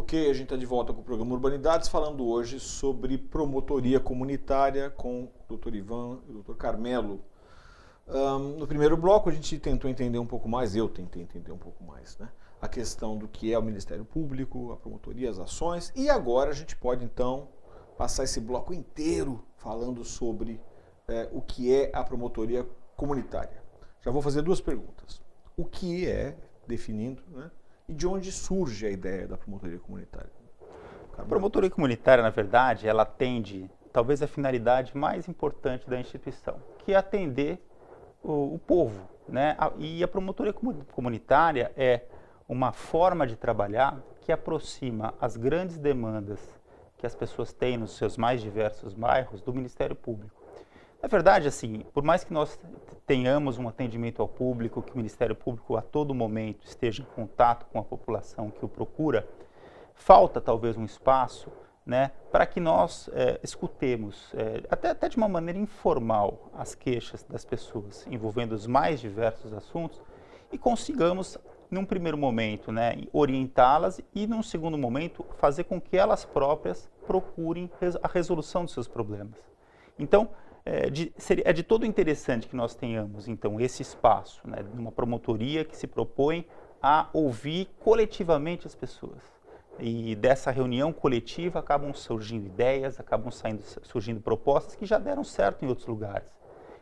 Ok, a gente está de volta com o programa Urbanidades, falando hoje sobre promotoria comunitária com o Dr. Ivan e o Dr. Carmelo. No primeiro bloco a gente tentou entender um pouco mais, eu tentei entender um pouco mais, né? A questão do que é o Ministério Público, a promotoria, as ações, e agora a gente pode então passar esse bloco inteiro falando sobre o que é a promotoria comunitária. Já vou fazer duas perguntas. O que é, definindo, né? E de onde surge a ideia da promotoria comunitária? A promotoria comunitária, na verdade, ela atende talvez a finalidade mais importante da instituição, que é atender o povo, né? E a promotoria comunitária é uma forma de trabalhar que aproxima as grandes demandas que as pessoas têm nos seus mais diversos bairros do Ministério Público. Na verdade, assim, por mais que nós tenhamos um atendimento ao público, que o Ministério Público a todo momento esteja em contato com a população que o procura, falta talvez um espaço, né, para que nós escutemos, até de uma maneira informal, as queixas das pessoas envolvendo os mais diversos assuntos e consigamos, num primeiro momento, né, orientá-las e, num segundo momento, fazer com que elas próprias procurem a resolução dos seus problemas. Então, é de todo interessante que nós tenhamos, então, esse espaço, né, de uma promotoria que se propõe a ouvir coletivamente as pessoas. E dessa reunião coletiva acabam surgindo ideias, acabam surgindo propostas que já deram certo em outros lugares.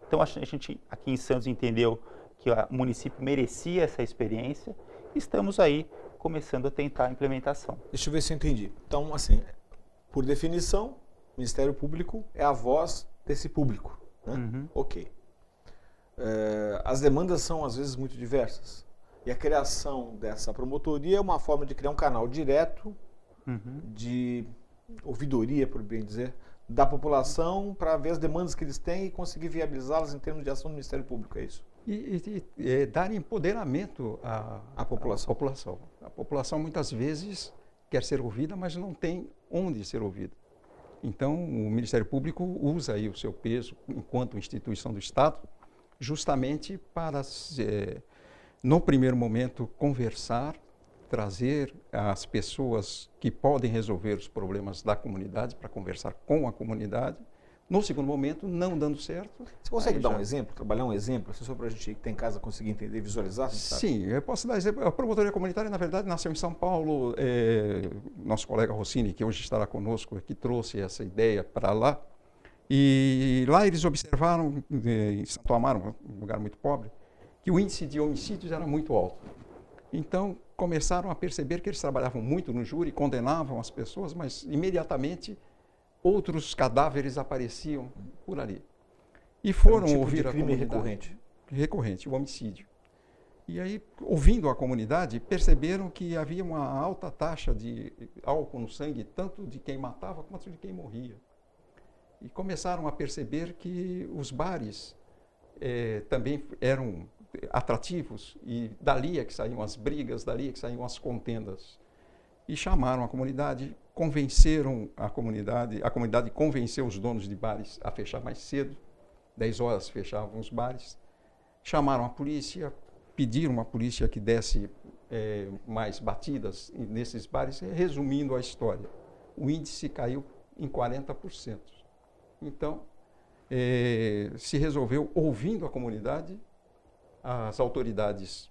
Então, a gente aqui em Santos entendeu que o município merecia essa experiência e estamos aí começando a tentar a implementação. Deixa eu ver se eu entendi. Então, assim, por definição, o Ministério Público é a voz desse público, né? Uhum. Ok. As demandas são, às vezes, muito diversas. E a criação dessa promotoria é uma forma de criar um canal direto de ouvidoria, por bem dizer, da população para ver as demandas que eles têm e conseguir viabilizá-las em termos de ação do Ministério Público, é isso? E dar empoderamento à população. A população muitas vezes quer ser ouvida, mas não tem onde ser ouvida. Então, o Ministério Público usa aí o seu peso enquanto instituição do Estado, justamente para, no primeiro momento, conversar, trazer as pessoas que podem resolver os problemas da comunidade para conversar com a comunidade. No segundo momento, não dando certo. Você consegue dar um exemplo, trabalhar um exemplo, assim, só para a gente que tem em casa conseguir entender, visualizar? Sim, eu posso dar exemplo. A promotoria comunitária, na verdade, nasceu em São Paulo. Nosso colega Rossini, que hoje estará conosco, que trouxe essa ideia para lá. E lá eles observaram, em Santo Amaro, um lugar muito pobre, que o índice de homicídios era muito alto. Então, começaram a perceber que eles trabalhavam muito no júri, condenavam as pessoas, mas imediatamente outros cadáveres apareciam por ali. E foram ouvir a comunidade. Recorrente, o homicídio. E aí, ouvindo a comunidade, perceberam que havia uma alta taxa de álcool no sangue, tanto de quem matava quanto de quem morria. E começaram a perceber que os bares também eram atrativos, e dali é que saíam as brigas, dali é que saíam as contendas. E chamaram a comunidade, convenceram a comunidade convenceu os donos de bares a fechar mais cedo, 10 horas fechavam os bares, chamaram a polícia, pediram à polícia que desse mais batidas nesses bares, resumindo a história. O índice caiu em 40%. Então, se resolveu, ouvindo a comunidade, as autoridades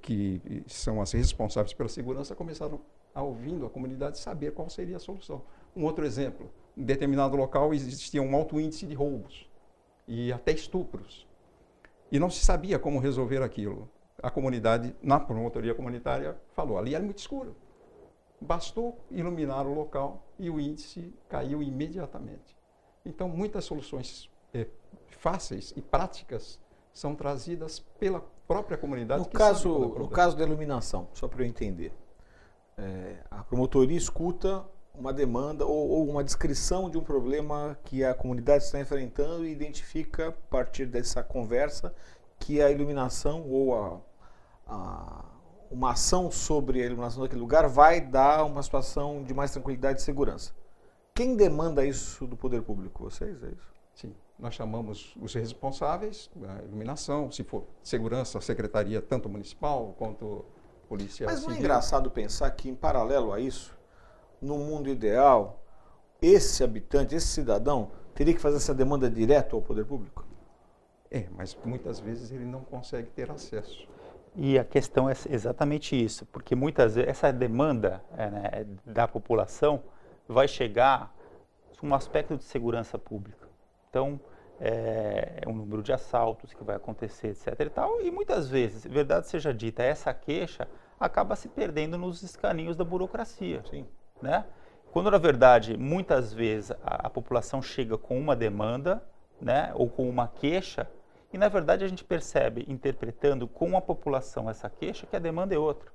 que são as responsáveis pela segurança começaram a, ouvindo a comunidade, saber qual seria a solução. Um outro exemplo, em determinado local existia um alto índice de roubos e até estupros. E não se sabia como resolver aquilo. A comunidade, na promotoria comunitária, falou, ali era muito escuro. Bastou iluminar o local e o índice caiu imediatamente. Então, muitas soluções fáceis e práticas são trazidas pela própria comunidade. No caso da iluminação, só para eu entender, a promotoria escuta uma demanda ou uma descrição de um problema que a comunidade está enfrentando e identifica, a partir dessa conversa, que a iluminação ou uma ação sobre a iluminação daquele lugar vai dar uma situação de mais tranquilidade e segurança. Quem demanda isso do poder público? Vocês, é isso? Sim, nós chamamos os responsáveis, a iluminação, se for segurança, a secretaria tanto municipal quanto polícia Mas não é civil. engraçado pensar que, em paralelo a isso, no mundo ideal, esse habitante, esse cidadão, teria que fazer essa demanda direto ao poder público? Mas muitas vezes ele não consegue ter acesso. E a questão é exatamente isso, porque muitas vezes essa demanda né, da população vai chegar com um aspecto de segurança pública. Então, é um número de assaltos que vai acontecer, etc. e tal, e muitas vezes, verdade seja dita, essa queixa acaba se perdendo nos escaninhos da burocracia. Sim. Né? Quando, na verdade, muitas vezes a população chega com uma demanda, né, ou com uma queixa, e, na verdade, a gente percebe, interpretando com a população essa queixa, que a demanda é outra.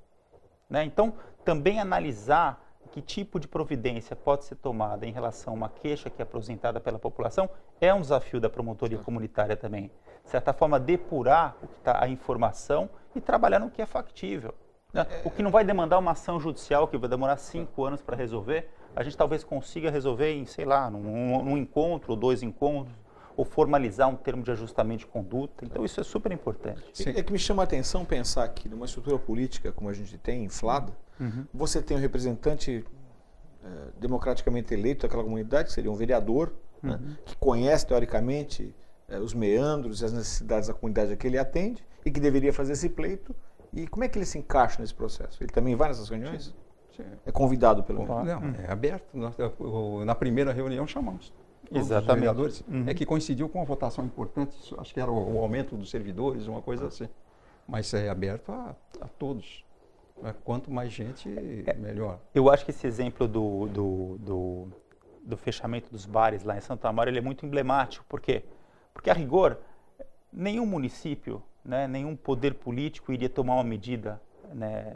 Né? Então, também analisar que tipo de providência pode ser tomada em relação a uma queixa que é apresentada pela população é um desafio da promotoria comunitária também. De certa forma, depurar o que tá, a informação e trabalhar no que é factível. Né? O que não vai demandar uma ação judicial que vai demorar 5 anos para resolver, a gente talvez consiga resolver em, sei lá, num encontro ou 2 encontros, ou formalizar um termo de ajustamento de conduta. Então, isso é super importante. Sim. É que me chama a atenção pensar que numa estrutura política como a gente tem, inflada, você tem um representante democraticamente eleito daquela comunidade, que seria um vereador, né, que conhece, teoricamente, os meandros e as necessidades da comunidade a que ele atende e que deveria fazer esse pleito. E como é que ele se encaixa nesse processo? Ele também vai nessas reuniões? Sim. É convidado pelo... Não, é aberto. Na primeira reunião chamamos. Exatamente. Os vereadores. É que coincidiu com uma votação importante, acho que era o aumento dos servidores, uma coisa assim. Mas é aberto a todos. Quanto mais gente, melhor. Eu acho que esse exemplo do fechamento dos bares lá em Santo Amaro ele é muito emblemático. Por quê? Porque, a rigor, nenhum município, né, nenhum poder político iria tomar uma medida, né,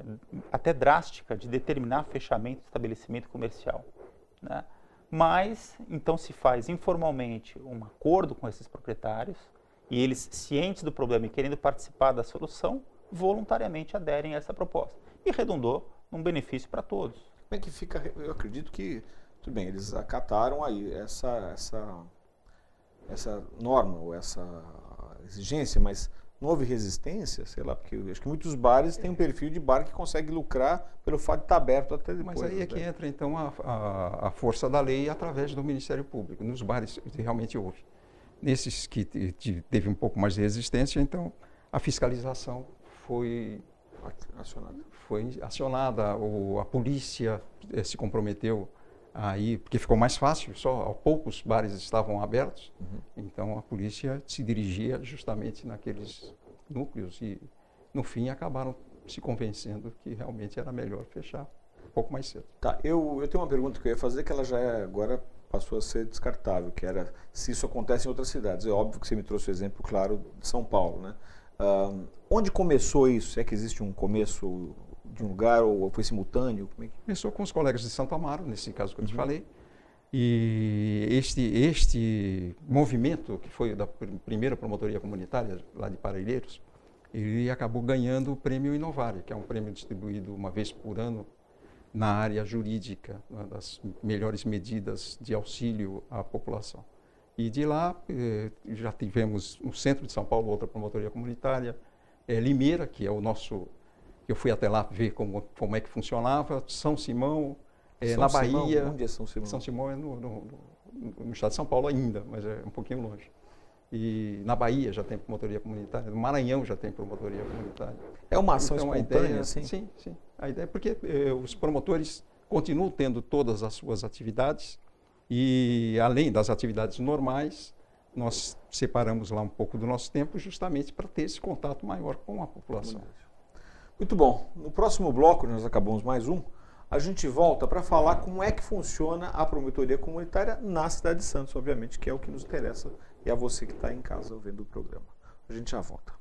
até drástica de determinar fechamento de estabelecimento comercial. Né? Mas, então, se faz informalmente um acordo com esses proprietários e eles, cientes do problema e querendo participar da solução, voluntariamente aderem a essa proposta. E redundou num benefício para todos. Como é que fica? Eu acredito que, tudo bem, eles acataram aí essa norma ou essa exigência, mas não houve resistência, sei lá, porque eu acho que muitos bares têm um perfil de bar que consegue lucrar pelo fato de estar aberto até depois. Mas aí é que entra, então, a força da lei através do Ministério Público. Nos bares realmente houve. Nesses que teve um pouco mais de resistência, então, a fiscalização foi acionada, a polícia se comprometeu aí, porque ficou mais fácil, só poucos bares estavam abertos, então a polícia se dirigia justamente naqueles núcleos e, no fim, acabaram se convencendo que realmente era melhor fechar um pouco mais cedo. Tá, eu tenho uma pergunta que eu ia fazer que ela já agora passou a ser descartável, que era se isso acontece em outras cidades. É óbvio que você me trouxe o exemplo, claro, de São Paulo, né? Onde começou isso? É que existe um começo de um lugar ou foi simultâneo? Como é que... Começou com os colegas de Santo Amaro, nesse caso que eu te falei. E este movimento, que foi da primeira promotoria comunitária lá de Parelheiros, ele acabou ganhando o prêmio Inovare, que é um prêmio distribuído uma vez por ano na área jurídica, uma das melhores medidas de auxílio à população. E de lá já tivemos no centro de São Paulo outra promotoria comunitária, Limeira, que é o nosso... Eu fui até lá ver como é que funcionava, São Simão, na Bahia. Onde é São Simão? São Simão é no estado de São Paulo ainda, mas é um pouquinho longe. E na Bahia já tem promotoria comunitária, no Maranhão já tem promotoria comunitária. É uma ação então, espontânea, ideia, assim? Sim, sim. A ideia é porque os promotores continuam tendo todas as suas atividades e, além das atividades normais, nós separamos lá um pouco do nosso tempo justamente para ter esse contato maior com a população. Muito bom. No próximo bloco, nós acabamos mais um, a gente volta para falar como é que funciona a promotoria comunitária na cidade de Santos, obviamente, que é o que nos interessa e a você que está em casa vendo o programa. A gente já volta.